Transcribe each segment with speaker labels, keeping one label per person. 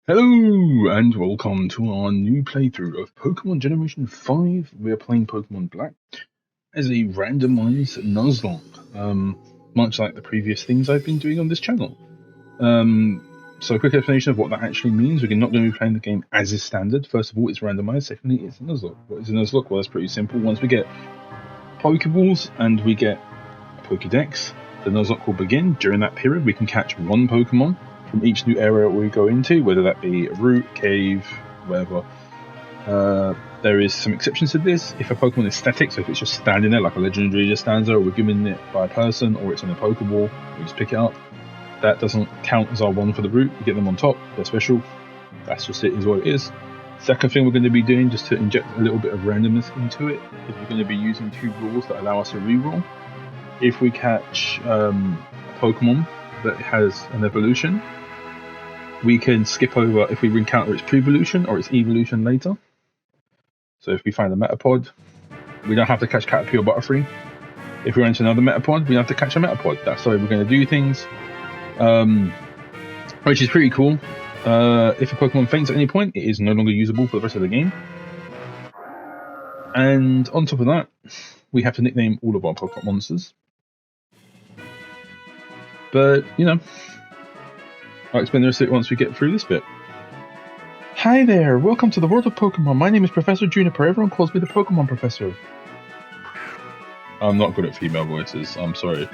Speaker 1: Hello and welcome to our new playthrough of Pokemon Generation 5. We are playing Pokemon Black as a randomized Nuzlocke, much like the previous things I've been doing on this channel. So a quick explanation of what that actually means. We're not going to be playing the game as is standard. First of all, it's randomized. Secondly, it's a Nuzlocke. What is a Nuzlocke? Well, that's pretty simple. Once we get Pokeballs and we get a Pokedex, the Nuzlocke will begin. During that period, we can catch one Pokemon from each new area we go into, whether that be a route, cave, whatever. There is some exceptions to this. If a Pokemon is static, so if it's just standing there like a legendary just stands there, or we're given it by a person, or it's on a Pokeball, we just pick it up. That doesn't count as our one for the route. We get them on top, they're special. That's just it, is what it is. Second thing we're going to be doing, just to inject a little bit of randomness into it, is we're going to be using two rules that allow us to reroll. If we catch a Pokemon that has an evolution, we can skip over if we encounter its pre-evolution or its evolution later. So if we find a Metapod, we don't have to catch Caterpie or Butterfree. If we run into another Metapod, we have to catch a Metapod. That's the way we're going to do things, which is pretty cool. If a Pokemon faints at any point, it is no longer usable for the rest of the game. And on top of that, we have to nickname all of our Pokemon monsters. But, you know, I'll explain the rest of it once we get through this bit. Hi there, welcome to the world of Pokemon. My name is Professor Juniper. Everyone calls me the Pokemon Professor. I'm not good at female voices, I'm sorry.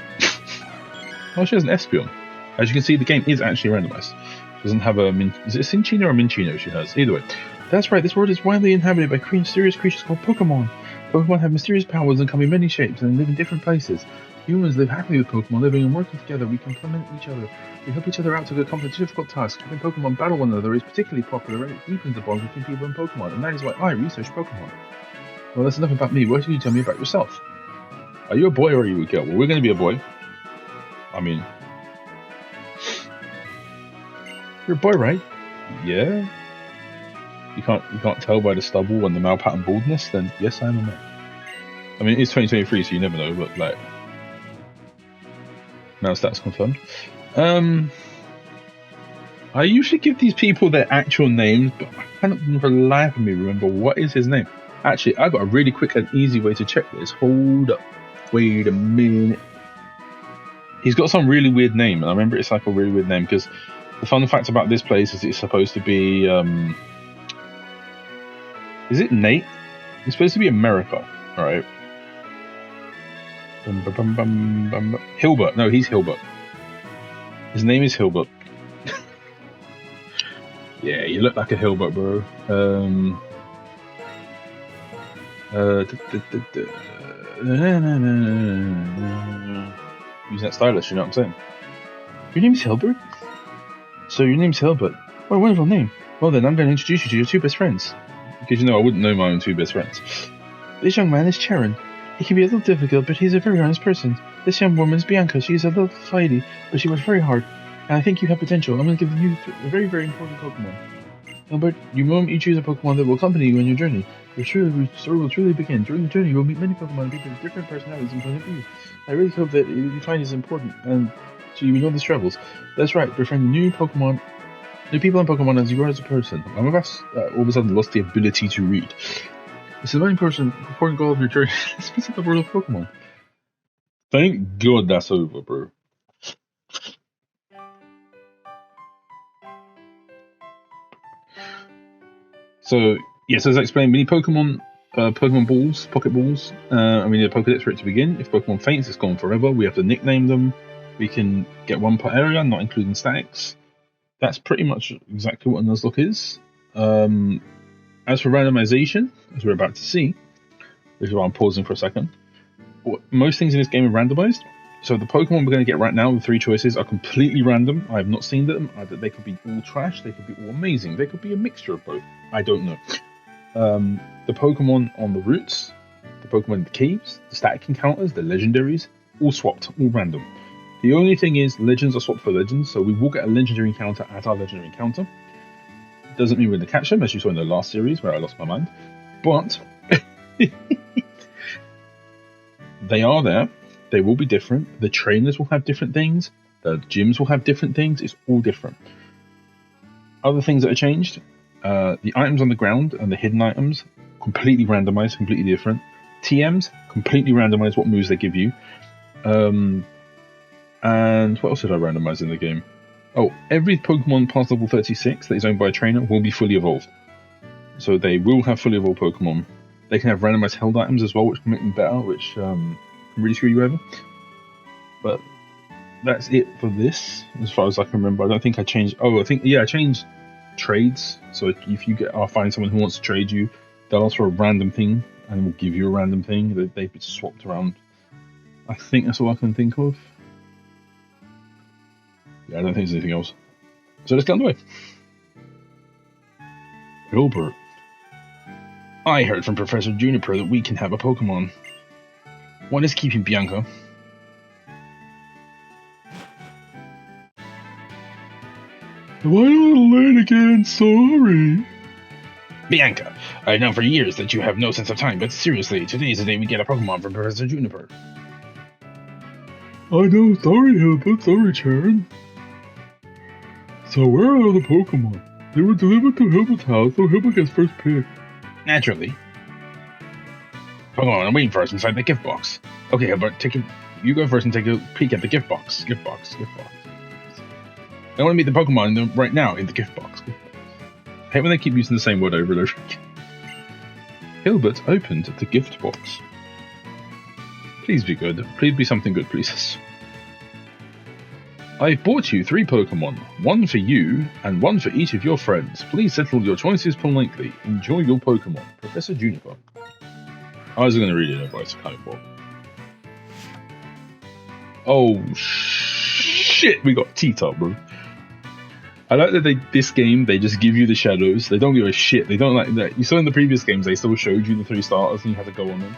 Speaker 1: Oh, she has an Espeon. As you can see, the game is actually randomized. It doesn't have a is it a Cinccino or a Minccino she has? Either way. That's right, this world is widely inhabited by mysterious creatures called Pokemon. Pokemon have mysterious powers and come in many shapes and live in different places. Humans live happily with Pokemon, living and working together. We complement each other. We help each other out to accomplish difficult tasks. Having Pokemon battle one another is particularly popular, and it deepens the bond between people and Pokemon, and that is why I research Pokemon. Well, that's enough about me. What can you tell me about yourself? Are you a boy or are you a girl? Well, we're going to be a boy. I mean, you're a boy, right? Yeah. You can't tell by the stubble and the male pattern baldness. Then yes, I am a man. I mean, it's 2023, so you never know. But like, now stats confirmed. I usually give these people their actual names, but I cannot reliably remember what is his name. Actually, I got a really quick and easy way to check this. Hold up. Wait a minute. He's got some really weird name, and I remember it's like a really weird name, because the fun fact about this place is it's supposed to be, is it Nate? It's supposed to be America, alright? Hilbert. No, he's Hilbert. His name is Hilbert. Yeah, you look like a Hilbert, bro. Use that stylus, you know what I'm saying? Your name's Hilbert? So your name's Hilbert. What a wonderful name. Well then, I'm going to introduce you to your two best friends. Because you know, I wouldn't know my own two best friends. This young man is Charon. He can be a little difficult, but he's a very honest person. This young woman is Bianca. She's a little flighty, but she works very hard. And I think you have potential. I'm going to give you a very, very important Pokemon. Hilbert, the moment you choose a Pokemon that will accompany you on your journey, your story will truly begin. During the journey, you will meet many Pokemon and people with different personalities and point of view. I really hope that you find this important, and so you know these travels. That's right, befriend new people and Pokemon as you grow as a person. Some of us all of a sudden lost the ability to read. This is a very important goal of your journey. Let's visit the world of Pokemon. Thank God that's over, bro. So, yes, as I explained, mini Pokemon, Pokemon balls, Pokeballs, and we need a Pokedex for it to begin. If Pokemon faints, it's gone forever. We have to nickname them. We can get one per area, not including statics. That's pretty much exactly what a Nuzlocke is. As for randomization, as we're about to see, this is why I'm pausing for a second. Most things in this game are randomized. So the Pokemon we're going to get right now, the three choices, are completely random. I have not seen them. They could be all trash. They could be all amazing. They could be a mixture of both. I don't know. The Pokemon on the routes, the Pokemon in the caves, the static encounters, the legendaries, all swapped, all random. The only thing is, legends are swapped for legends, so we will get a legendary encounter at our legendary encounter. Doesn't mean we're going to catch them, as you saw in the last series where I lost my mind. But they are there. They will be different. The trainers will have different things. The gyms will have different things. It's all different. Other things that are changed, the items on the ground and the hidden items, completely randomized, completely different. TMs, completely randomized what moves they give you. And what else did I randomize in the game? Oh, every Pokemon past level 36 that is owned by a trainer will be fully evolved. So they will have fully evolved Pokemon. They can have randomized held items as well, which can make them better, which can really screw you over. But that's it for this, as far as I can remember. I don't think I changed. Oh, I changed trades. So if you find someone who wants to trade you, they'll ask for a random thing and will give you a random thing. They've been swapped around. I think that's all I can think of. Yeah, I don't think there's anything else. So let's get on the way. Hilbert. I heard from Professor Juniper that we can have a Pokemon. What is keeping Bianca? Am I a little late again? Sorry. Bianca, I've known for years that you have no sense of time, but seriously, today is the day we get a Pokemon from Professor Juniper. I know, sorry Hilbert, sorry Sharon. So where are the Pokemon? They were delivered to Hilbert's house, so Hilbert gets first pick. Naturally. Pokemon, I'm waiting for us inside the gift box. Okay, Hilbert, you go first and take a peek at the gift box. Gift box. I want to meet the Pokemon right now in the gift box. I hate when they keep using the same word over and over again. Hilbert opened the gift box. Please be good. Please be something good, please. I've bought you 3 Pokemon. 1 for you, and 1 for each of your friends. Please settle your choices politely. Enjoy your Pokemon. Professor Juniper. I was going to read it, but it's kind of boring. Oh, shit, we got T-Top, bro. I like that this game, they just give you the shadows. They don't give a shit. They don't like that. You saw in the previous games, they still showed you the 3 starters and you had to go on them.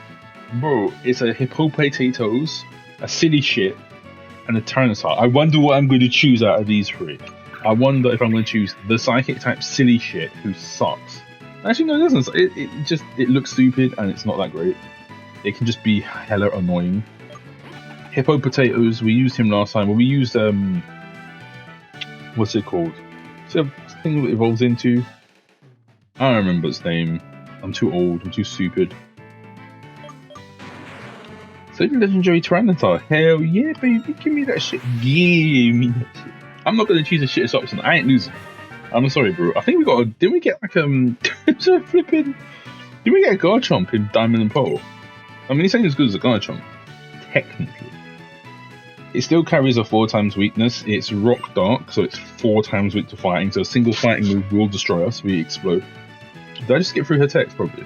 Speaker 1: Bro, it's a Hippopotatoes, a Silly Shit, and a Tyranitar. I wonder what I'm going to choose out of these 3. I wonder if I'm going to choose the Psychic type Silly Shit, who sucks. Actually, no, it doesn't. It looks stupid and it's not that great. It can just be hella annoying. Hippopotatoes, we used him last time. Well, we used what's it called? It's a thing that it evolves into. I don't remember its name. I'm too old. I'm too stupid. So legendary Tyranitar. Hell yeah, baby. Give me that shit. Give me that shit. I'm not gonna choose the shittest option. I ain't losing. I'm sorry, bro. I think we got. Didn't we get like flipping? Did we get a Garchomp in Diamond and Pearl? I mean, it's ain't as good as a Garchomp, technically. It still carries a 4 times weakness. It's Rock Dark, so it's 4 times weak to fighting. So a single fighting move will destroy us. We explode. Did I just get through her text? Probably.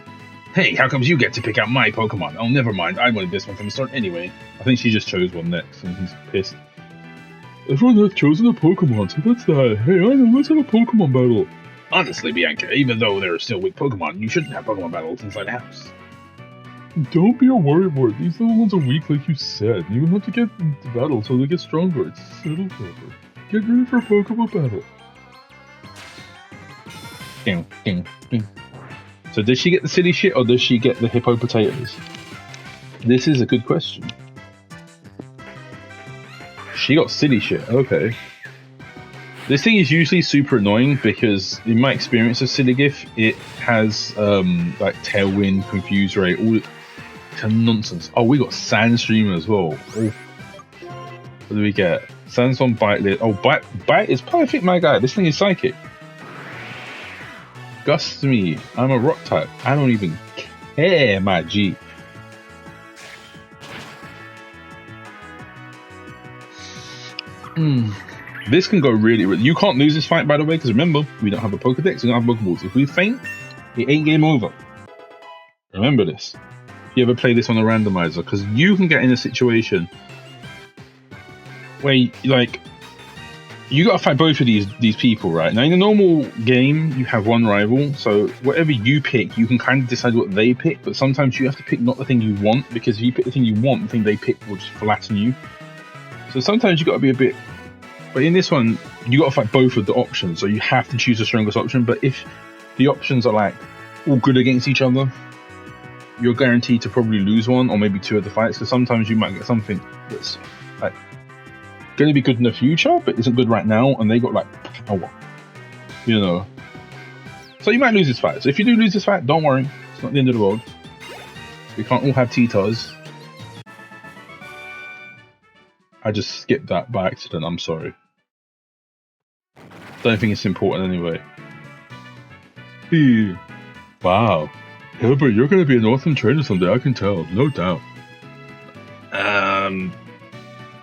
Speaker 1: Hey, how comes you get to pick out my Pokemon? Oh, never mind. I wanted this one from the start anyway. I think she just chose one next, and he's pissed. Everyone has chosen a Pokemon, so that's that. Hey, I know, let's have a Pokemon battle. Honestly, Bianca, even though there are still weak Pokemon, you shouldn't have Pokemon battles inside the house. Don't be a worrywart. These little ones are weak, like you said. You have to get into battle so they get stronger. It's settled over. Get ready for a Pokemon battle. Ding, ding, ding. So does she get the Silly Shit or does she get the Hippopotatoes? This is a good question. She got Silly Shit, okay. This thing is usually super annoying because in my experience of Siligif, it has like Tailwind, Confuse Ray, all nonsense. Oh, we got Sandstream as well. Oh. What do we get? Sandstorm, Bite Lit. Oh, Bite is perfect, my guy. This thing is Psychic. Gust me. I'm a Rock type. I don't even care, my G. This can go really. You can't lose this fight, by the way, because remember, we don't have a Pokedex, we don't have Pokeballs. If we faint, it ain't game over. Remember this. If you ever play this on a randomizer, because you can get in a situation where, like, you gotta fight both of these people, right? Now, in a normal game, you have one rival, so whatever you pick, you can kind of decide what they pick, but sometimes you have to pick not the thing you want, because if you pick the thing you want, the thing they pick will just flatten you. So sometimes you gotta be a bit. But in this one, you got to fight both of the options, so you have to choose the strongest option. But if the options are like all good against each other, you're guaranteed to probably lose one or maybe 2 of the fights. So sometimes you might get something that's like going to be good in the future, but isn't good right now, and they got like power. you know. So you might lose this fight. So if you do lose this fight, don't worry. It's not the end of the world. We can't all have Titars. I just skipped that by accident, I'm sorry. Don't think it's important anyway. Hey. Wow. Hilbert, you're gonna be an awesome trainer someday, I can tell, no doubt.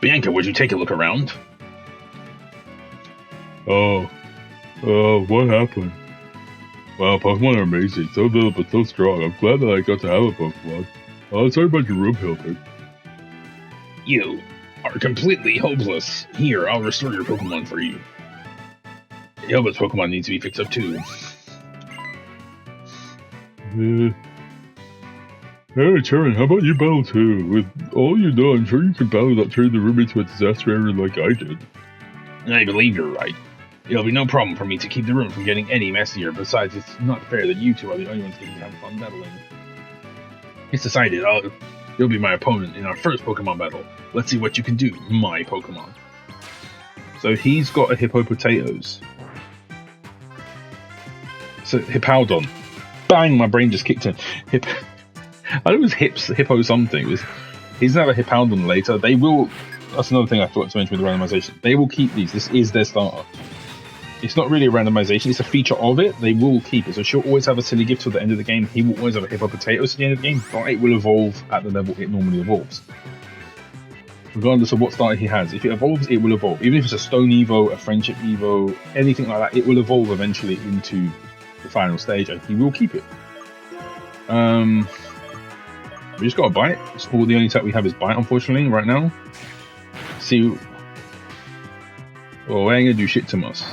Speaker 2: Bianca, would you take a look around?
Speaker 1: Oh, what happened? Wow, Pokemon are amazing, so little but so strong. I'm glad that I got to have a Pokemon. Sorry about your room, Hilbert.
Speaker 2: You are completely hopeless. Here, I'll restore your Pokemon for you. Hilbert's Pokemon needs to be fixed up too.
Speaker 1: Hey, Charon, how about you battle too? With all you know, I'm sure you can battle without turning the room into a disaster area like I did.
Speaker 2: I believe you're right. It'll be no problem for me to keep the room from getting any messier. Besides, it's not fair that you two are the only ones getting to have fun battling. It's decided. You'll be my opponent in our first Pokemon battle. Let's see what you can do, my Pokemon. So he's got a Hippopotatoes. So Hippowdon. Bang! My brain just kicked in. I thought it was Hippo something. He's gonna have a Hippowdon later. They will. That's another thing I forgot to mention with the randomization. They will keep these. This is their starter. It's not really a randomization. It's a feature of it. They will keep it. So she'll always have a silly gift till the end of the game. He will always have a Hippopotatoes at the end of the game, but it will evolve at the level it normally evolves. Regardless of what starter he has. If it evolves, it will evolve. Even if it's a Stone Evo, a Friendship Evo, anything like that, it will evolve eventually into the final stage, and he will keep it. We just got a Bite. It's all the only attack we have is Bite, unfortunately, right now. See, well, they ain't gonna do shit to us.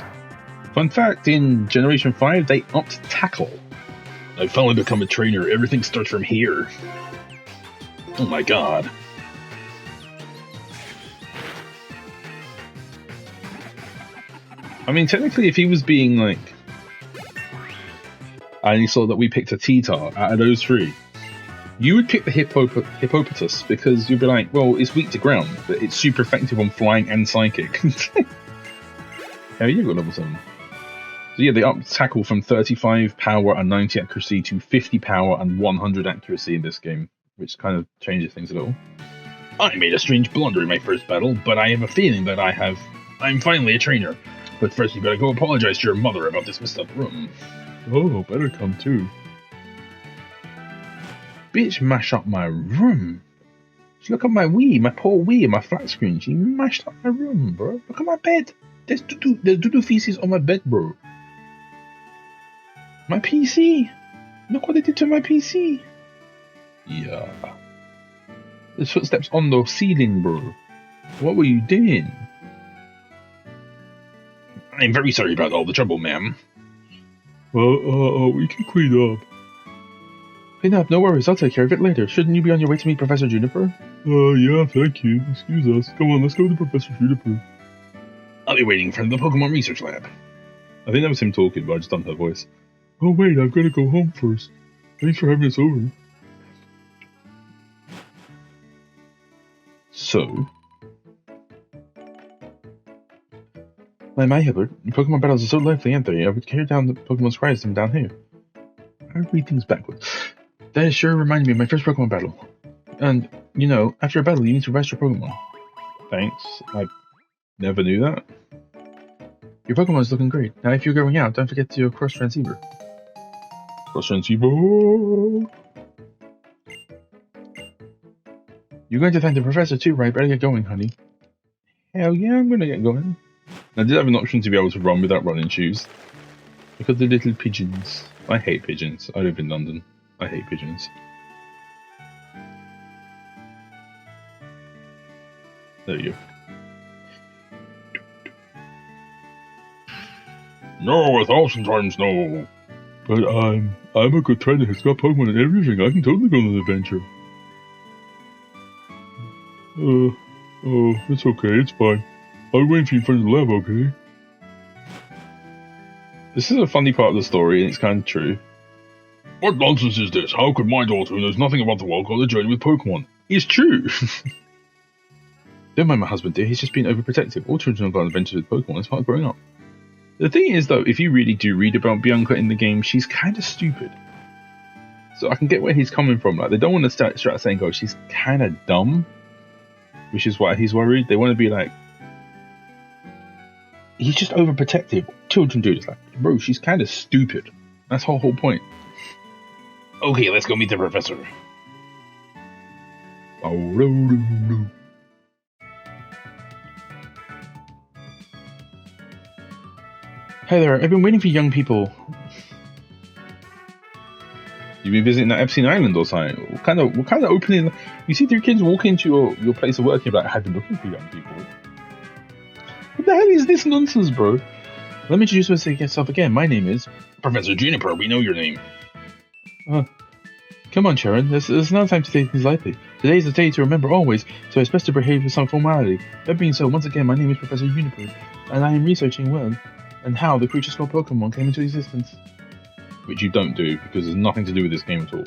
Speaker 2: Fun fact, in Generation 5, they upped Tackle. I've finally become a trainer. Everything starts from here. Oh my god.
Speaker 1: I mean, technically, if he was being like... and he saw that we picked a Titar out of those three, you would pick the Hippopotamus because you'd be like, well, it's weak to ground, but it's super effective on flying and psychic. How you got level 7? So yeah, they upped Tackle from 35 power and 90 accuracy to 50 power and 100 accuracy in this game, which kind of changes things a little.
Speaker 2: I made a strange blunder in my first battle, but I have a feeling that I'm finally a trainer. But first you better go apologize to your mother about this messed up room.
Speaker 1: Oh, better come too. Bitch, mash up my room. Look at my Wii, my poor Wii, and my flat screen. She mashed up my room, bro. Look at my bed. There's doo-doo feces on my bed, bro. My PC. Look what they did to my PC. Yeah. There's footsteps on the ceiling, bro. What were you doing?
Speaker 2: I'm very sorry about all the trouble, ma'am.
Speaker 1: Well, we can clean up. Clean up, no worries, I'll take care of it later. Shouldn't you be on your way to meet Professor Juniper? Yeah, thank you. Excuse us. Come on, let's go to Professor Juniper.
Speaker 2: I'll be waiting in front of the Pokemon Research Lab.
Speaker 1: I think that was him talking, but I just done her voice. Oh wait, I've got to go home first. Thanks for having us over. So... My Hilbert, Pokemon battles are so lively, aren't they? I would carry down the Pokemon Scries them down here. I read things backwards. That sure reminded me of my first Pokemon battle. And, you know, after a battle, you need to rest your Pokemon. Thanks. I never knew that. Your Pokemon is looking great. Now, if you're going out, don't forget to cross transceiver. Cross transceiver! You're going to thank the professor too, right? Better get going, honey. Hell yeah, I'm gonna get going. I did have an option to be able to run without running shoes. Look at the little pigeons. I hate pigeons. I live in London. I hate pigeons. There you go.
Speaker 2: No, 1,000 times no.
Speaker 1: But I'm a good trainer who's got Pokemon and everything. I can totally go on an adventure. Oh, it's okay. It's fine. I'll wait for you in front of the lab, okay? This is a funny part of the story, and it's kind of true.
Speaker 2: What nonsense is this? How could my daughter, who knows nothing about the world, go on a journey with Pokemon?
Speaker 1: It's true! Don't mind my husband, dear. He's just been overprotective. All children have gone on adventures with Pokemon as part of growing up.
Speaker 2: The thing is, though, if you really do read about Bianca in the game, she's kind of stupid. So I can get where he's coming from. Like, they don't want to start saying, "Oh, she's kind of dumb," which is why he's worried. They want to be like, he's just overprotective. Children do this. Like, bro, she's kind of stupid. That's her whole point. Okay, let's go meet the professor. Oh, no. Hey there, I've been waiting for young people. You've been visiting that Epstein Island or something? What kind of opening? You see 3 kids walk into your place of work, you're like, I've been looking for young people. What the hell is this nonsense, bro? Let me introduce myself again. My name is Professor Juniper. We know your name. Come on, Sharon. There's no time to take things lightly. Today is the day to remember always, so it's best to behave with some formality. That being so, once again, my name is Professor Juniper, and I am researching when and how the creatures called Pokemon came into existence. Which you don't do, because there's nothing to do with this game at all.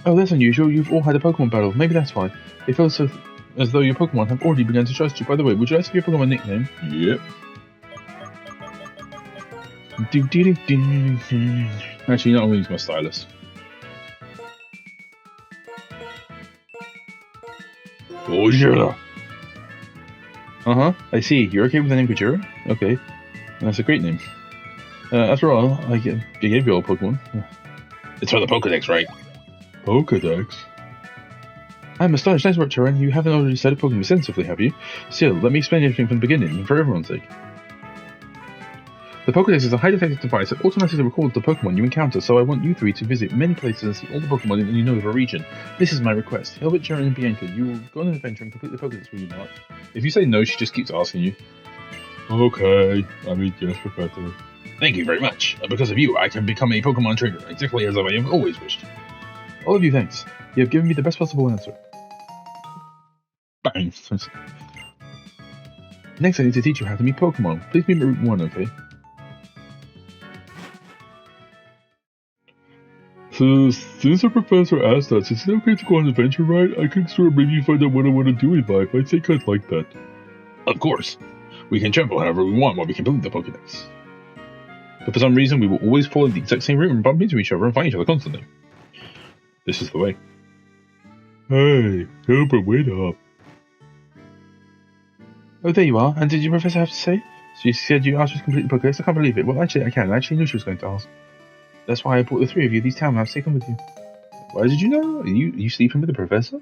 Speaker 2: Oh, that's unusual. You've all had a Pokemon battle. Maybe that's why. It feels so as though your Pokemon have already begun to trust you. By the way, would you like to give your Pokemon a nickname? Yep. Actually, not only use my stylus. Gojira. I see. You're okay with the name Gojira? Okay. That's a great name. After all, I gave you all Pokemon. It's for the Pokedex, right? Pokedex? I'm astonished. Nice work, Charon. You haven't already said a Pokemon extensively, have you? Still, let me explain everything from the beginning, for everyone's sake. The Pokedex is a highly effective device that automatically records the Pokemon you encounter, so I want you 3 to visit many places and see all the Pokemon in the Unova region. This is my request. Hilbert, Charon, and Bianca, you will go on an adventure and complete the Pokedex, will you not? If you say no, she just keeps asking you. Okay. I mean, yes, Professor. Thank you very much. Because of you, I can become a Pokemon trainer, exactly as I have always wished. All of you, thanks. You have given me the best possible answer. Bang. Next, I need to teach you how to meet Pokemon. Please meet me Route 1, okay? So, since the professor asked us, is it okay to go on an adventure ride? I could sort of maybe find out what I want to do in life. I think I'd like that. Of course. We can travel however we want while we complete the Pokedex. But for some reason, we will always follow the exact same route and bump into each other and find each other constantly. This is the way. Hey, Hilbert, wait up. Oh, there you are. And did your professor have to say? She said you asked us to complete the Pokedex. I can't believe it. Well, actually, I can. I actually knew she was going to ask. That's why I brought the 3 of you these town maps taken with you. Why did you know? Are you sleeping with the professor?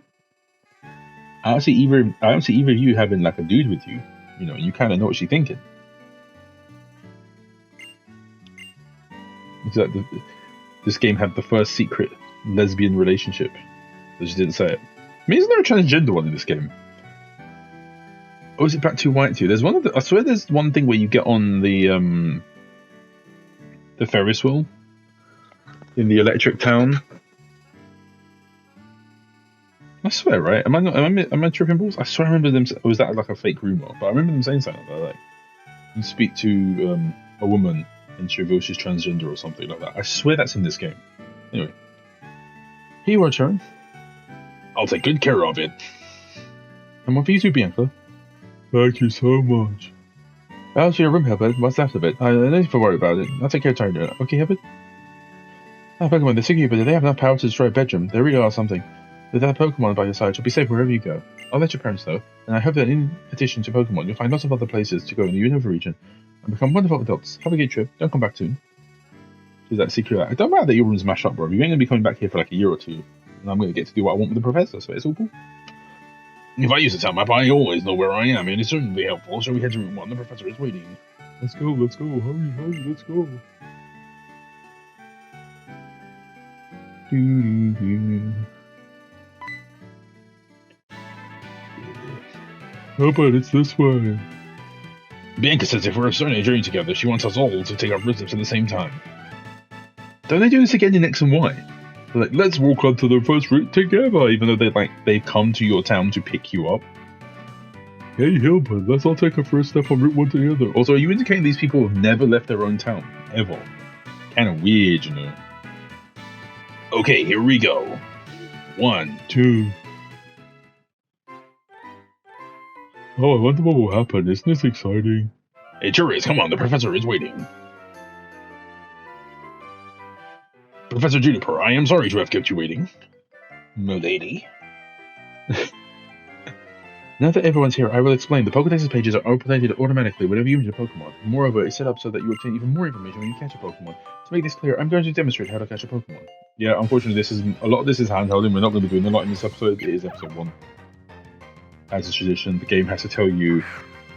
Speaker 2: I don't see either of you having like a dude with you. You know, you kind of know what she's thinking. It's like this game had the first secret lesbian relationship. But she didn't say it. I mean, isn't there a transgender one in this game? Or is it Black 2 White 2? There's one of the. I swear there's one thing where you get on the Ferris wheel in the electric town. I swear, right? Am I tripping balls? I swear I remember them. Or was that like a fake rumor? But I remember them saying something like that. Like, you speak to a woman and she reveals she's transgender or something like that. I swear that's in this game. Anyway. Here you are, Sharon. I'll take good care of it. And one for you too, Bianca. Thank you so much. How's your room, Hilbert? What's left of it? I don't need to worry about it. I'll take care of trying to do it. Okay, Hilbert? Oh, Pokemon, they're sick of you, but do they have enough power to destroy a bedroom? They really are something. With that Pokemon by your side, you'll be safe wherever you go. I'll let your parents know, and I hope that in addition to Pokemon, you'll find lots of other places to go in the Unova region and become wonderful adults. Have a good trip. Don't come back soon. Is that secret? I don't matter that your room's mashed up, bro. You ain't gonna be coming back here for like a year or 2, and I'm gonna get to do what I want with the professor, so it's all cool. If I use a town map, I always know where I am, and it's certainly helpful. So we head to Route 1. The professor is waiting. Let's go. Hurry, let's go. How about it's this way? Bianca says if we're starting a journey together, she wants us all to take our rhythms at the same time. Don't they do this again in X and Y? They're like, let's walk onto the first route together, even though they've come to your town to pick you up. Hey Hilbert, let's all take a first step on Route 1 together. Also, are you indicating these people have never left their own town? Ever? Kind of weird, you know. Okay, here we go. 1, 2. Oh, I wonder what will happen. Isn't this exciting? It sure is. Come on, the professor is waiting. Professor Juniper, I am sorry to have kept you waiting. Milady. Now that everyone's here, I will explain. The Pokédex's pages are updated automatically whenever you enter a Pokemon. Moreover, it's set up so that you obtain even more information when you catch a Pokemon. To make this clear, I'm going to demonstrate how to catch a Pokemon. Yeah, unfortunately, a lot of this is handheld, and we're not going to be doing a lot in this episode. It is episode 1. As is tradition, the game has to tell you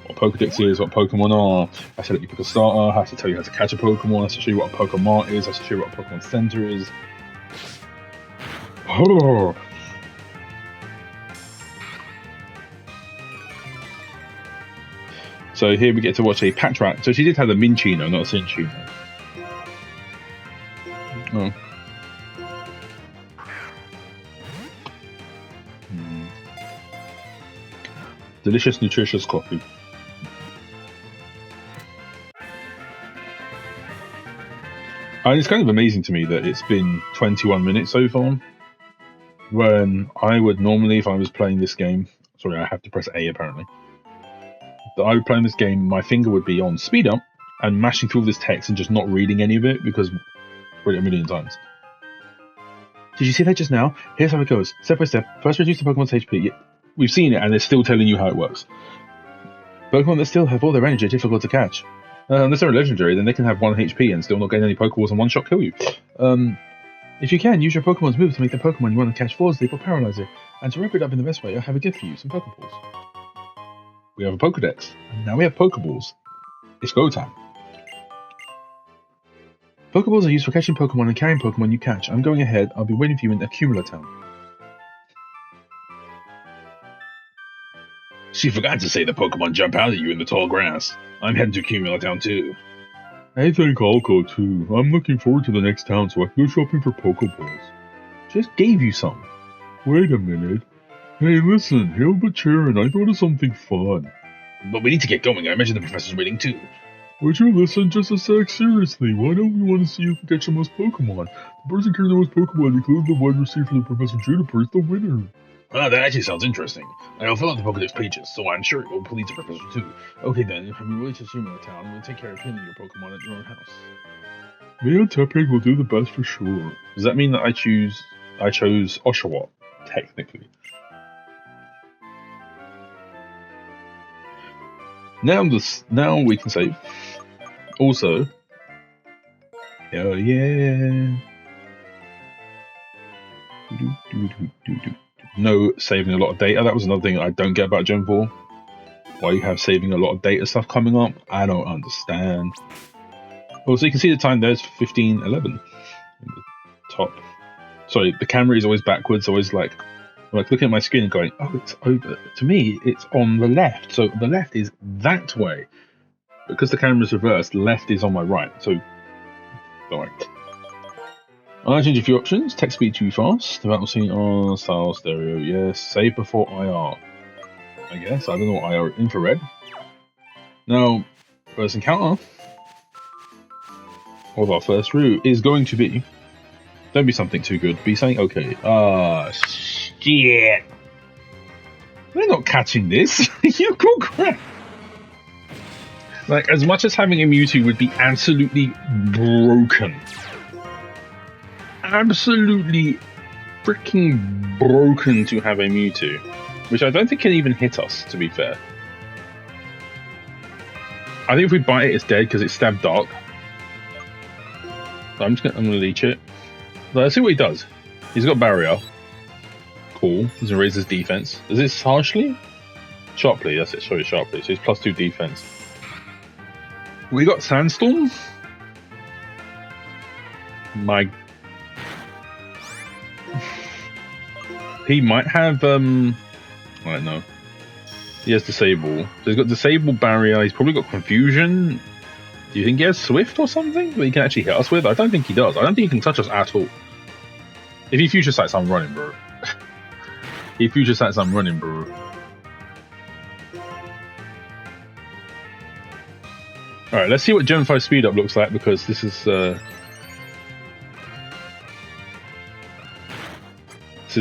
Speaker 2: what Pokédex is, what Pokemon are, has to let you pick a starter, has to tell you how to catch a Pokemon, has to show you what a Pokemon is, has to show you what a Pokemon Center is. Oh. So here we get to watch a Patrat. So she did have a Minchino, not a Cinchino. Oh. Delicious, nutritious coffee. And it's kind of amazing to me that it's been 21 minutes so far. When I would normally, if I was playing this game, sorry, I have to press A apparently. That I would play in this game, my finger would be on speed up and mashing through all this text and just not reading any of it because I've read it a million times. Did you see that just now? Here's how it goes. Step by step. First reduce the Pokemon's HP. We've seen it and they're still telling you how it works. Pokemon that still have all their energy are difficult to catch. Unless they're legendary, then they can have 1 HP and still not gain any Pokeballs and one-shot kill you. If you can, use your Pokemon's move to make the Pokemon you want to catch fall asleep or paralyze it. And to wrap it up in the best way, I have a gift for you, some Pokeballs. We have a Pokedex, and now we have Pokeballs. It's go time. Pokeballs are used for catching Pokemon and carrying Pokemon you catch. I'm going ahead. I'll be waiting for you in Accumula Town. She forgot to say the Pokemon jump out at you in the tall grass. I'm heading to Accumula Town too. I think I'll go too. I'm looking forward to the next town so I can go shopping for Pokeballs. Just gave you some. Wait a minute. Hey, listen, Hilbert here, and I thought of something fun. But we need to get going. I imagine the professor's waiting too. Would you listen just a sec? Seriously, why don't we want to see who can catch the most Pokemon? The person carrying the most Pokemon, including the one received from the Professor Juniper, is the winner. Ah, that actually sounds interesting. I'll fill out the Pokédex pages, so I'm sure it will please the Professor too. Okay then, if we really to assume in the town, we'll take care of killing your Pokemon at your own house. Me and Tepig will do the best for sure. Does that mean that I chose Oshawott, technically? Now we can save. Also, hell yeah. No saving a lot of data. That was another thing I don't get about Gen 4. Why you have saving a lot of data stuff coming up, I don't understand. Also, you can see the time there's 15:11 in the top. Sorry, the camera is always backwards, always like looking at my screen and going, oh, it's over. To me, it's on the left. So the left is that way. Because the camera's reversed, left is on my right. So, alright. I'll change a few options. Text speed too fast. The battle scene on style stereo. Yes. Save before IR. I guess. I don't know what IR. Infrared. Now, first encounter of our first route is going to be. Don't be something too good. Be something okay. Ah, shit. They're not catching this. You cool crap. Like, as much as having a Mewtwo would be absolutely broken. Absolutely freaking broken to have a Mewtwo. Which I don't think can even hit us, to be fair. I think if we bite it, it's dead because it's stabbed dark. So I'm gonna leech it. Let's see what he does. He's got barrier. Cool. Doesn't raise his defense. Does this harshly? Sharply, that's it. Sorry, sharply. So he's +2 defense. We got Sandstorm. My. He might have. I don't know. He has Disable. So he's got Disable Barrier. He's probably got Confusion. Do you think he has Swift or something that he can actually hit us with? I don't think he does. I don't think he can touch us at all. If he Future Sights, I'm running, bro. If he Future Sights, I'm running, bro. Alright, let's see what Gen 5 speed up looks like, because this is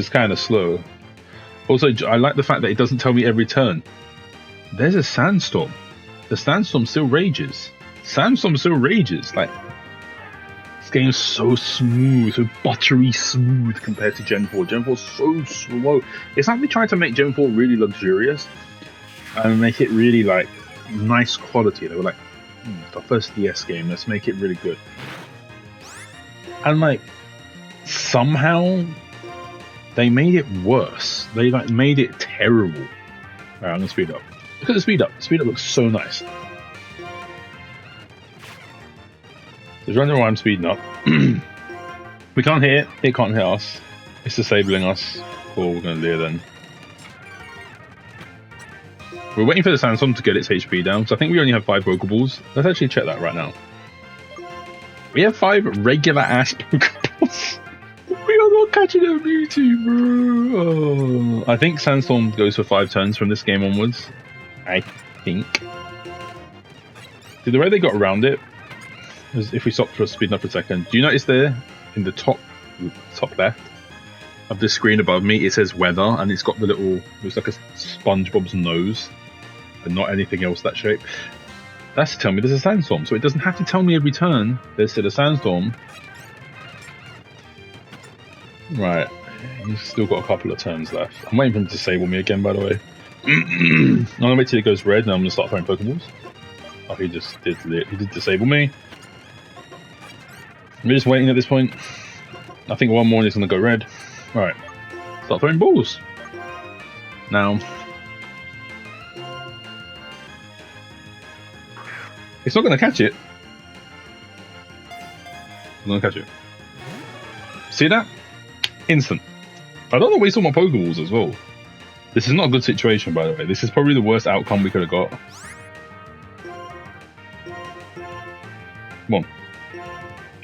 Speaker 2: kind of slow. Also, I like the fact that it doesn't tell me every turn. There's a Sandstorm. the Sandstorm still rages. Sandstorm still rages. Like, this game's so smooth, so buttery smooth compared to Gen 4. Gen 4's so slow. It's like they tried to make Gen 4 really luxurious and make it really like nice quality. They were like, the first DS game, let's make it really good. And like, somehow they made it worse. They like made it terrible. Alright, I'm gonna speed up. Look at the speed up. The speed up looks so nice. There's wondering why I'm speeding up. We can't hit it. It can't hit us. It's disabling us. Oh, we're gonna Leer then. We're waiting for the Sandstorm to get its HP down, so I think we only have 5 Pokeballs. Let's actually check that right now. We have 5 regular ass Pokeballs. We are not catching a Mewtwo, bro. Oh. I think Sandstorm goes for 5 turns from this game onwards. I think. See, the way they got around it is if we stop for speeding up for a second. Do you notice there in the top left of the screen above me it says weather, and it's got the little, looks like a SpongeBob's nose and not anything else that shape. That's to tell me there's a Sandstorm, so it doesn't have to tell me every turn there's still a Sandstorm. Right, he's still got a couple of turns left. I'm waiting for him to disable me again, by the way. I'm gonna wait till it goes red and I'm gonna start throwing Pokeballs. Oh, he did disable me. We're just waiting at this point. I think one more and it's gonna go red. Alright, start throwing balls. Now, it's not gonna catch it. It's not gonna catch it. See that? Instant. I don't want to waste all my Pokeballs as well. This is not a good situation, by the way. This is probably the worst outcome we could have got. Come on.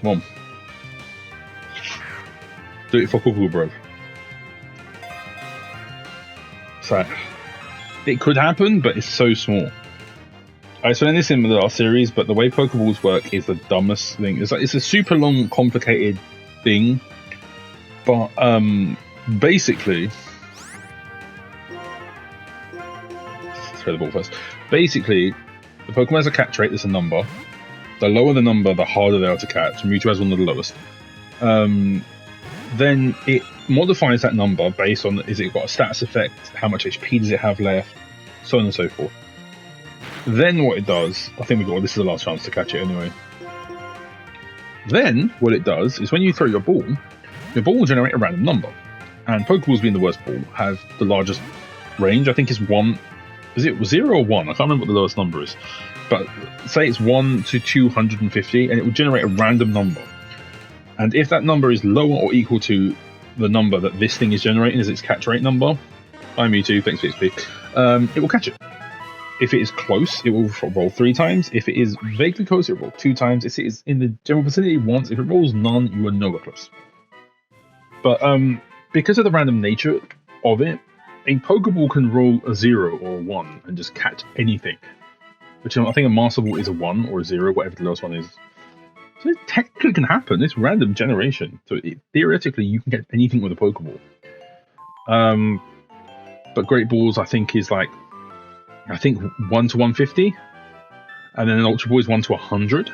Speaker 2: Come on. Do it for Pokeball, bro. So, it could happen, but it's so small. I explained this in the last series, but the way Pokeballs work is the dumbest thing. It's a super long, complicated thing. But, basically... Let's throw the ball first. Basically, the Pokemon has a catch rate that's a number. The lower the number, the harder they are to catch. Mewtwo has one of the lowest. Then it modifies that number based on, is it got a status effect, how much HP does it have left, so on and so forth. Then what it does, I think this is the last chance to catch it anyway. Then what it does is when you throw your ball will generate a random number. And Pokeballs being the worst ball have the largest range. I think it's 1, is it 0 or 1? I can't remember what the lowest number is. But say it's 1 to 250 and it will generate a random number. And if that number is lower or equal to the number that this thing is generating as its catch rate number, hi Mewtwo, thanks for XP, it will catch it. If it is close, it will roll 3 times. If it is vaguely close, it will roll 2 times. If it is in the general vicinity once, if it rolls none, you are nowhere close. But because of the random nature of it, a Pokeball can roll a 0 or a 1 and just catch anything. Which I think a Master Ball is a 1 or a 0, whatever the lowest one is. So it technically can happen. It's random generation. So theoretically, you can get anything with a Pokeball. But Great Balls, I think, is like, 1 to 150. And then an Ultra Ball is 1 to 100.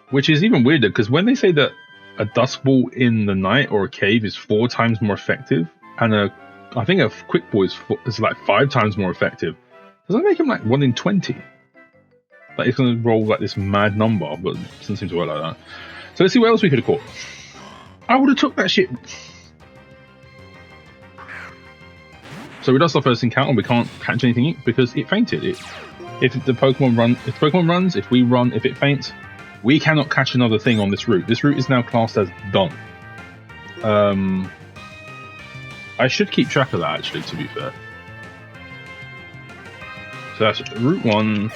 Speaker 2: Which is even weirder, because when they say that a Dusk Ball in the night or a cave is 4 times more effective, and I think a Quick Ball is like 5 times more effective, does that make him like 1 in 20? Like it's going to roll like this mad number, but it doesn't seem to work like that. So let's see what else we could have caught. I would have took that shit. So we lost our first encounter. We can't catch anything because it fainted. If the Pokemon runs, if we run, if it faints, we cannot catch another thing on this route. This route is now classed as done. I should keep track of that actually, to be fair. So that's route 1.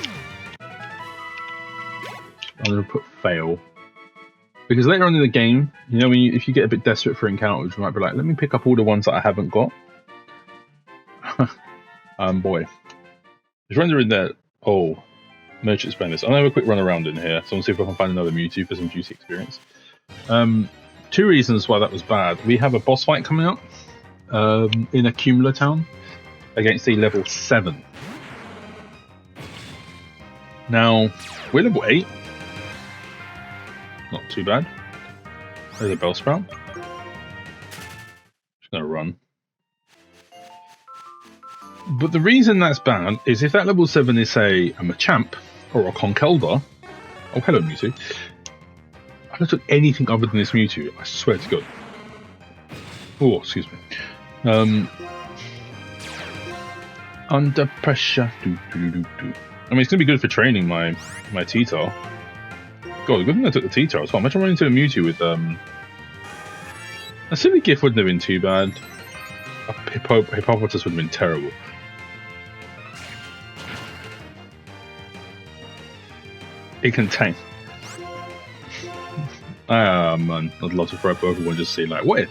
Speaker 2: I'm going to put fail. Because later on in the game, you know, if you get a bit desperate for encounters, you might be like, let me pick up all the ones that I haven't got. Boy. There's render in there. Oh, merchant spend this. I'm going to have a quick run around in here. So I'll see if I can find another Mewtwo for some juicy experience. 2 reasons why that was bad. We have a boss fight coming up in Accumula Town against a level 7 Now, we're level 8. Not too bad. There's a Bellsprout. Just gonna run. But the reason that's bad is if that level 7 is, say, a Machamp or a Conkeldurr. Oh, hello, Mewtwo. I don't took anything other than this Mewtwo, I swear to God. Oh, excuse me. Under pressure. I mean, it's gonna be good for training my T-Tar. God, good thing I took the T-Tar as well. Imagine running into a Mewtwo with a silly gift wouldn't have been too bad. A Hippopotas would have been terrible. It can tank. Ah, man, I'd love to throw a Pokemon and just see, like, what if?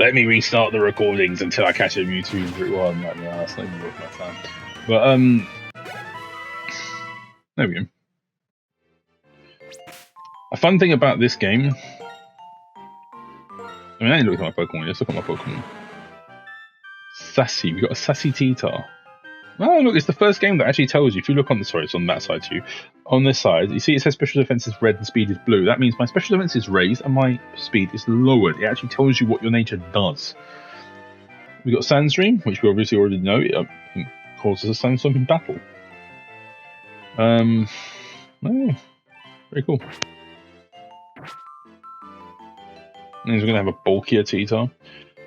Speaker 2: Let me restart the recordings until I catch a Mewtwo Route 1. Like, no, that's not even worth my time. But, there we go. A fun thing about this game... I mean, I ain't looking at my Pokemon. Let's look at my Pokemon. Sassy. We got a Sassy T-Tar. Oh, look, it's the first game that actually tells you. If you look on the... Sorry, it's on that side too. On this side, you see it says special defense is red and speed is blue. That means my special defense is raised and my speed is lowered. It actually tells you what your nature does. We got Sandstream, which we obviously already know. It causes a Sandstorm in battle. Oh, very cool. Means we're going to have a bulkier T-Tar.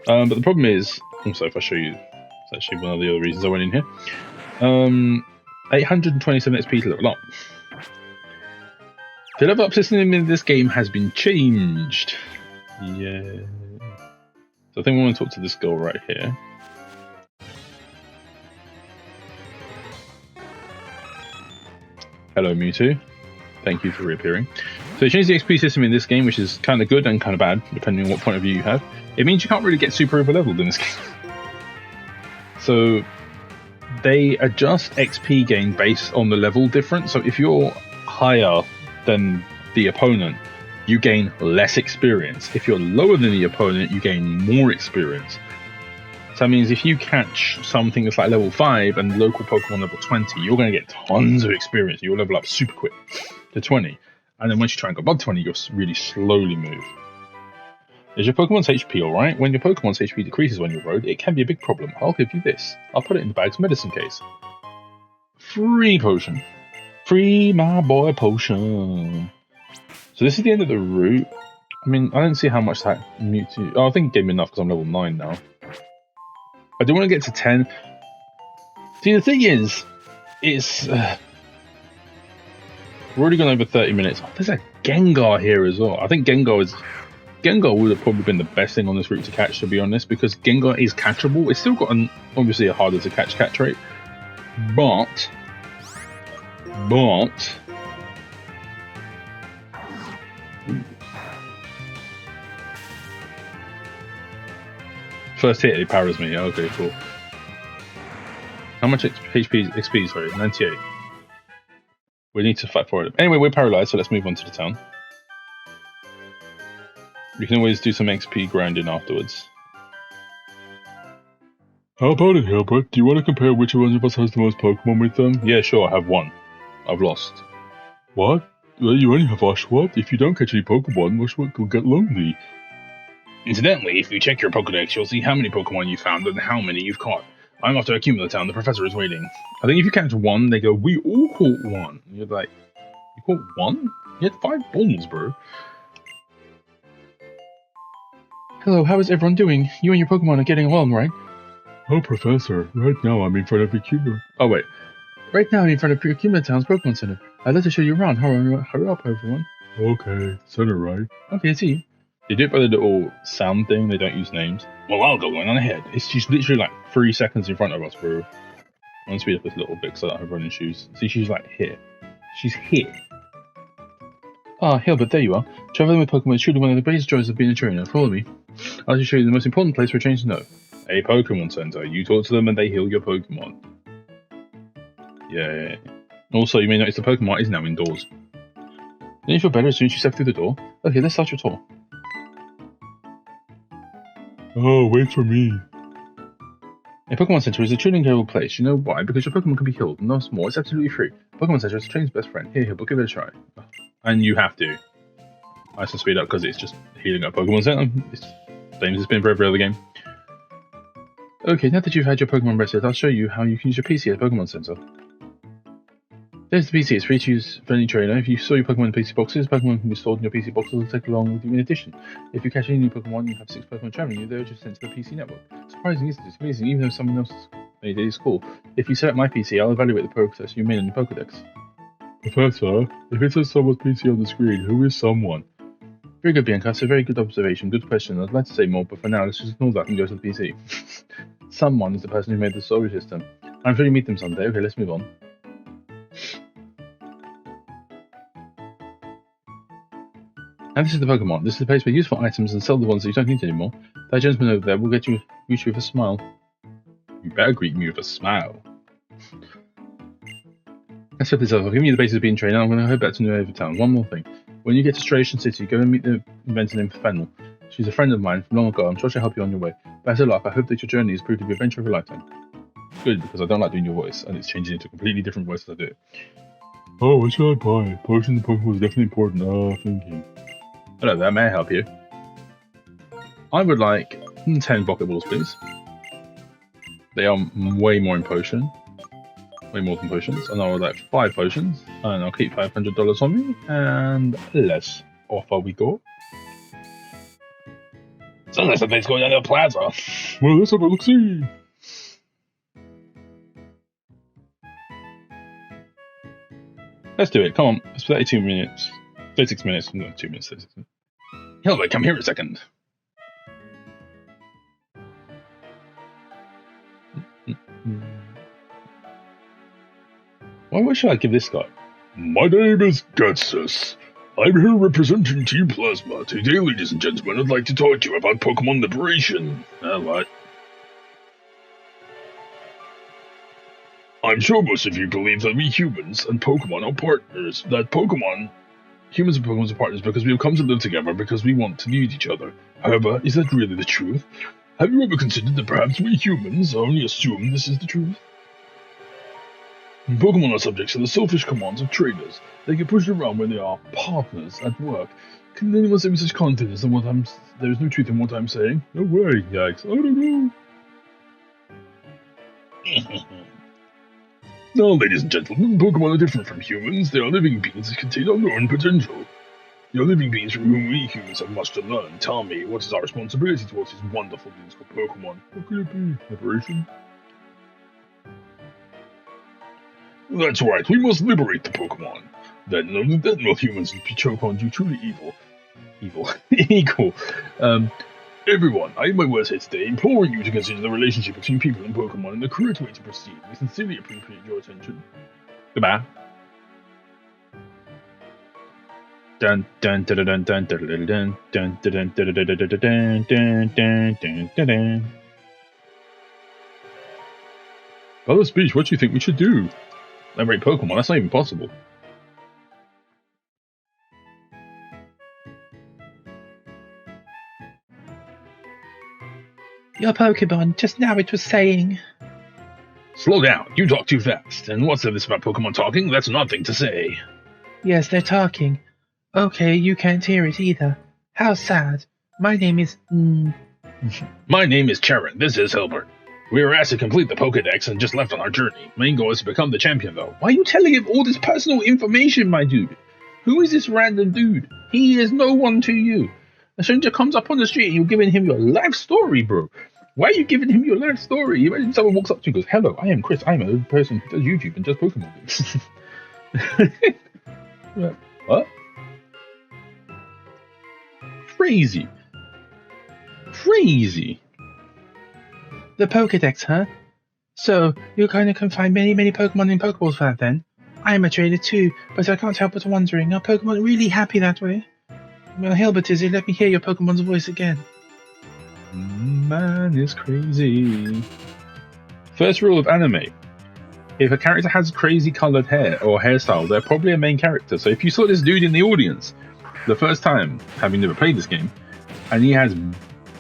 Speaker 2: But the problem is, also if I show you, it's actually one of the other reasons I went in here. 827 XP to level up. The level up system in this game has been changed. Yeah. So I think we want to talk to this girl right here. Hello, Mewtwo. Thank you for reappearing. So they changed the XP system in this game, which is kind of good and kind of bad, depending on what point of view you have. It means you can't really get super over-leveled in this game. So they adjust XP gain based on the level difference. So if you're higher than the opponent, you gain less experience. If you're lower than the opponent, you gain more experience. So that means if you catch something that's like level 5 and local Pokemon level 20, you're going to get tons of experience. You'll level up super quick to 20. And then once you try and go above 20, you'll really slowly move. Is your Pokemon's HP alright? When your Pokemon's HP decreases on your road, it can be a big problem. I'll give you this. I'll put it in the bag's medicine case. Free potion. Free my boy potion. So this is the end of the route. I mean, I don't see how much that Mewtwo... Oh, I think it gave me enough because I'm level 9 now. I do want to get to 10. See, the thing is, it's... we're already gone over 30 minutes. Oh, there's a Gengar here as well. I think Gengar would have probably been the best thing on this route to catch, to be honest, because Gengar is catchable. It's still got obviously a harder to catch rate, but first hit it powers me. Okay, cool. How much XP? Sorry, 98. We need to fight for it. Anyway, we're paralyzed, so let's move on to the town. You can always do some XP grinding afterwards. How about it, Hilbert? Do you want to compare which one of us has the most Pokemon with them? Yeah, sure, I have one. I've lost. What? Well, you only have Oshawott. If you don't catch any Pokemon, Oshawott will get lonely. Incidentally, if you check your Pokedex, you'll see how many Pokemon you found and how many you've caught. I'm off to Accumula Town. The professor is waiting. I think if you catch one, they go, we all caught one. And you're like, you caught one? You had 5 balls, bro. Hello, how is everyone doing? You and your Pokemon are getting along, right? Oh, Professor, right now I'm in front of Accumula. Oh, wait. Right now I'm in front of Accumula Town's Pokemon Center. I'd like to show you around. Hurry up, everyone. Okay, center right. Okay, see you. They do it by the little sound thing, they don't use names. Well, I'll go on ahead. She's literally like 3 seconds in front of us, bro. I'm gonna speed up this little bit because I don't have running shoes. See, she's like here. She's here. Ah, Hilbert, there you are. Traveling with Pokemon is truly one of the greatest joys of being a trainer. Follow me. I'll just show you the most important place for a trainer to know. A Pokemon Center. You talk to them and they heal your Pokemon. Yeah. Also, you may notice the Pokemon is now indoors. Don't you feel better as soon as you step through the door? Okay, let's start your tour. Oh, wait for me.
Speaker 1: A Pokemon Center is a truly incredible place. You know why? Because your Pokemon can be healed. And what's more, it's absolutely free. Pokemon Center is training's best friend. Here, Hilbert, give it a try. And you have to. I have to speed up because it's just healing at Pokemon Center. It's the same as it's been for every other game. Okay, now that you've had your Pokemon rested, I'll show you how you can use your PC at Pokemon Center. There's the PC, it's free to use for any trainer. If you store your Pokemon in PC boxes, Pokemon can be stored in your PC boxes and take along with you in addition. If you catch any new Pokemon, you have 6 Pokemon traveling you, they're just sent to the PC network. Surprising, isn't it? It's amazing, even though someone else made it is cool. If you set up my PC, I'll evaluate the progress you made on your Pokedex. Professor, if it says someone's PC on the screen, who is someone? Very good, Bianca. That's a very good observation. Good question. I'd like to say more, but for now, let's just ignore that and go to the PC. Someone is the person who made the solar system. I'm sure you meet them someday. Okay, let's move on. And this is the Pokemon. This is the place where useful items and sell the ones that you don't need anymore. That gentleman over there will greet you with a smile. You better greet me with a smile. Let's flip this over. I'll give you the basis of being trained. I'm going to head back to New Town. One more thing. When you get to Stration City, go and meet the inventor named Fennel. She's a friend of mine from long ago. I'm sure she'll help you on your way. Best of luck. I hope that your journey has proved to be an adventure of a lifetime. Good, because I don't like doing your voice, and it's changing into a completely different voice as I do it. Oh, what should I buy? Potion the Pokemon is definitely important. Oh, thank you. Hello there, may I help you? I would like 10 Pokeballs, please. They are way more in potion. Way more than potions. And I would like 5 potions. And I'll keep $500 on me. And let's offer we go. Sounds like something's going on in the plaza. Well, let's have a look-see. Let's do it. Come on. It's 32 minutes. 36 minutes. No, 2 minutes. 36 minutes. Hilbert, come here a second. What should I give this guy? My name is Getsus. I'm here representing Team Plasma. Today, ladies and gentlemen, I'd like to talk to you about Pokemon Liberation. Alright. I'm sure most of you believe that we humans and Pokemon are partners. Humans and Pokemon are partners because we have come to live together because we want to need each other. However, is that really the truth? Have you ever considered that perhaps we humans only assume this is the truth? Pokemon are subjects to the selfish commands of trainers. They get pushed around when they are partners at work. Can anyone say with such confidence that there is no truth in what I'm saying? No way, yikes. I don't know. Now, ladies and gentlemen, Pokemon are different from humans. They are living beings that contain unknown potential. They are living beings from whom we humans have much to learn. Tell me, what is our responsibility towards these wonderful beings called Pokemon? What could it be? Liberation? That's right, we must liberate the Pokemon. Then will humans be Pokemon do truly equal. Everyone, I have my words here today, imploring you to consider the relationship between people and Pokemon and the correct way to proceed. We sincerely appreciate your attention. Goodbye. Dun dun dun dun dun dun dun dun dun dun dun dun dun dun. Other speech, what do you think we should do? Liberate Pokemon, that's not even possible.
Speaker 3: Your Pokemon, just now it was saying...
Speaker 1: Slow down, you talk too fast. And what's this about Pokemon talking? That's nothing to say.
Speaker 3: Yes, they're talking. Okay, you can't hear it either. How sad. My name is...
Speaker 1: My name is Charon, this is Hilbert. We were asked to complete the Pokedex and just left on our journey. Main goal is to become the champion, though. Why are you telling him all this personal information, my dude? Who is this random dude? He is no one to you. A stranger comes up on the street and you're giving him your life story, bro. Why are you giving him your life story? Imagine someone walks up to you and goes, hello, I am Chris. I'm a person who does YouTube and does Pokemon games. What? Crazy. Crazy.
Speaker 3: The Pokedex, huh? So, you're going to confine many Pokemon in Pokeballs for that then? I am a trader too, but I can't help but wondering, are Pokemon really happy that way? Well, Hilbert is here, let me hear your Pokemon's voice again.
Speaker 1: Man is crazy. First rule of anime. If a character has crazy coloured hair or hairstyle, they're probably a main character. So if you saw this dude in the audience the first time, having never played this game, and he has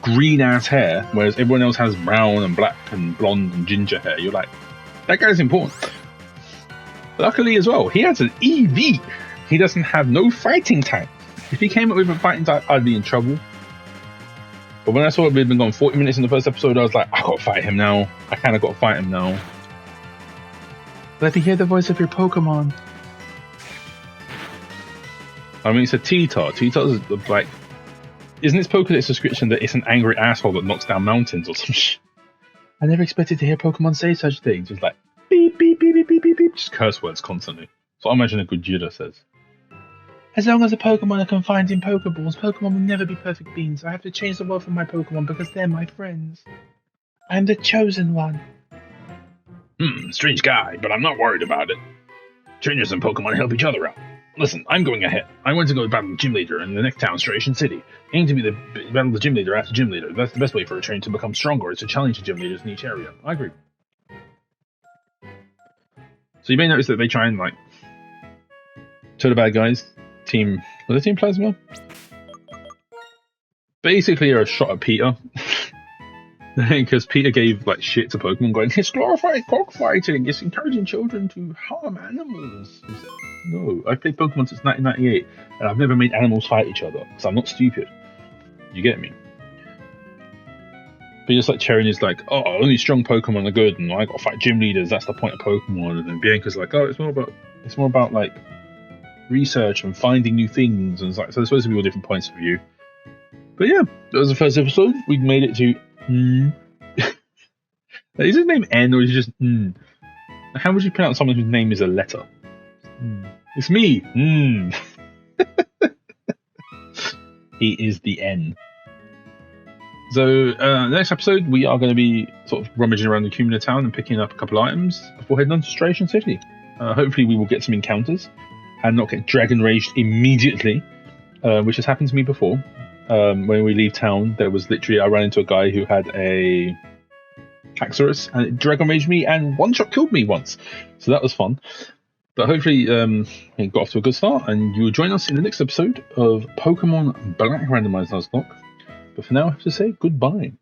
Speaker 2: green ass hair, whereas everyone else has brown and black and blonde and ginger hair. You're like, that guy's important. Luckily as well, he has an EV. He doesn't have no fighting type. If he came up with a fighting type, I'd be in trouble. But when I saw we'd been gone 40 minutes in the first episode, I was like, I gotta fight him now. I kind of gotta fight him now.
Speaker 3: Let me hear the voice of your Pokemon.
Speaker 2: I mean, it's a T-Tar. T-Tar is like, isn't its Pokédex description that it's an angry asshole that knocks down mountains or some shit?
Speaker 3: I never expected to hear Pokemon say such things.
Speaker 2: It's like beep beep beep beep beep beep beep, just curse words constantly. So I imagine a Gojira says.
Speaker 3: As long as the Pokemon are confined in Pokeballs, Pokemon will never be perfect beings. I have to change the world for my Pokemon because they're my friends. I'm the chosen one.
Speaker 2: Strange guy, but I'm not worried about it. Trainers and Pokemon help each other out. Listen, I'm going ahead. I want to go battle the gym leader in the next town, Station City. Aim to be the battle the gym leader after gym leader. That's the best way for a trainer to become stronger, is to challenge the gym leaders in each area. I agree. So you may notice that they try and like show the bad guys. Team Plasma? Basically are a shot at Peter. Because Peter gave like shit to Pokemon going, it's glorified cockfighting, it's encouraging children to harm animals. No, I've played Pokemon since 1998 and I've never made animals fight each other because I'm not stupid. You get me? But just like Cherian is like, oh, only strong Pokemon are good and I gotta fight gym leaders, that's the point of Pokemon. And then Bianca's like, oh, it's more about like research and finding new things, and it's like, so there's supposed to be all different points of view. But yeah, that was the first episode. We've made it to Is his name N or is it just How would you pronounce someone whose name is a letter? It's me. He is the N. So next episode we are going to be sort of rummaging around the Cumula town and picking up a couple of items before heading on to Station City. Hopefully we will get some encounters and not get dragon raged immediately, which has happened to me before. When we leave town, there was literally, I ran into a guy who had a Haxorus and it dragon raged me and one shot killed me once. So that was fun. But hopefully it got off to a good start and you will join us in the next episode of Pokemon Black Randomized Nuzloke. But for now I have to say goodbye.